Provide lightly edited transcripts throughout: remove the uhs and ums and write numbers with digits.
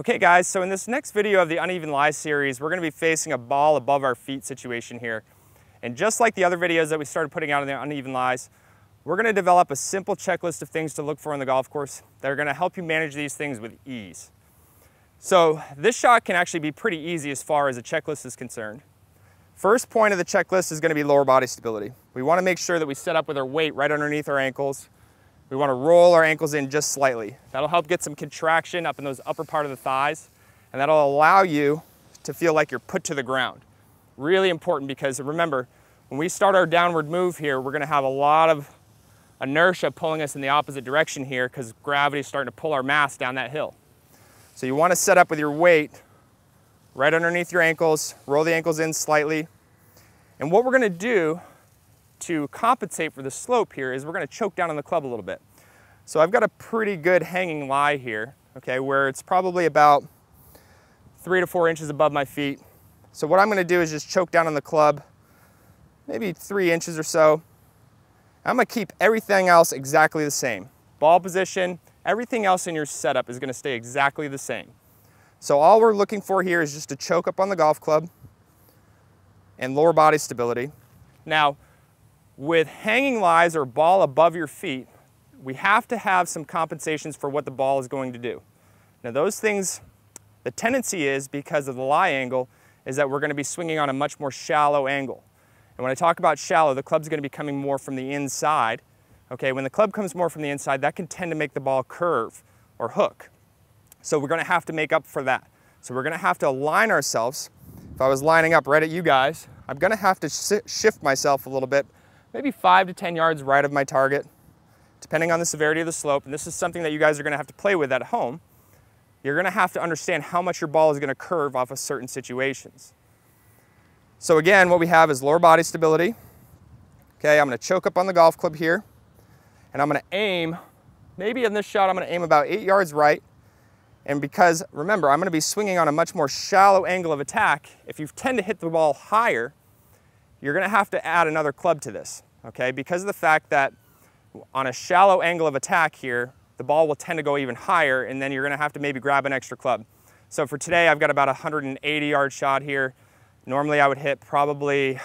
Okay guys, so in this next video of the uneven lie series, we're going to be facing a ball above our feet situation here. And just like the other videos that we started putting out on the uneven lies, we're going to develop a simple checklist of things to look for on the golf course that are going to help you manage these things with ease. So this shot can actually be pretty easy as far as a checklist is concerned. First point of the checklist is going to be lower body stability. We want to make sure that we set up with our weight right underneath our ankles. We want to roll our ankles in just slightly. That'll help get some contraction up in those upper part of the thighs, and that'll allow you to feel like you're put to the ground. Really important, because remember, when we start our downward move here, we're going to have a lot of inertia pulling us in the opposite direction here because gravity is starting to pull our mass down that hill. So you want to set up with your weight right underneath your ankles, roll the ankles in slightly. And what we're going to do to compensate for the slope here is we're going to choke down on the club a little bit. So I've got a pretty good hanging lie here, okay, where it's probably about 3 to 4 inches above my feet. So what I'm going to do is just choke down on the club, maybe 3 inches or so. I'm going to keep everything else exactly the same. Ball position, everything else in your setup is going to stay exactly the same. So all we're looking for here is just to choke up on the golf club and lower body stability. Now, with hanging lies or ball above your feet, we have to have some compensations for what the ball is going to do. Now those things, the tendency is, because of the lie angle, is that we're going to be swinging on a much more shallow angle. And when I talk about shallow, the club's going to be coming more from the inside. Okay, when the club comes more from the inside, that can tend to make the ball curve or hook. So we're going to have to make up for that. So we're going to have to align ourselves. If I was lining up right at you guys, I'm going to have to shift myself a little bit, maybe 5 to 10 yards right of my target, depending on the severity of the slope. And this is something that you guys are going to have to play with at home. You're going to have to understand how much your ball is going to curve off of certain situations. So again, what we have is lower body stability. Okay, I'm going to choke up on the golf club here, and I'm going to aim, maybe in this shot, I'm going to aim about 8 yards right. And because, remember, I'm going to be swinging on a much more shallow angle of attack, if you tend to hit the ball higher, you're going to have to add another club to this, okay? Because of the fact that on a shallow angle of attack here, the ball will tend to go even higher, and then you're going to have to maybe grab an extra club. So for today, I've got about a 180-yard shot here. Normally, I would hit probably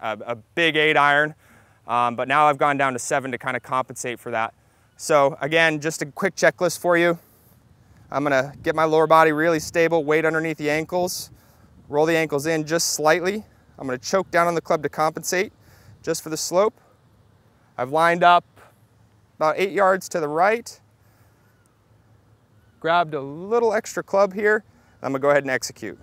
a big 8-iron, but now I've gone down to 7 to kind of compensate for that. So again, just a quick checklist for you. I'm going to get my lower body really stable, weight underneath the ankles, roll the ankles in just slightly. I'm going to choke down on the club to compensate just for the slope. I've lined up about 8 yards to the right, grabbed a little extra club here. I'm going to go ahead and execute.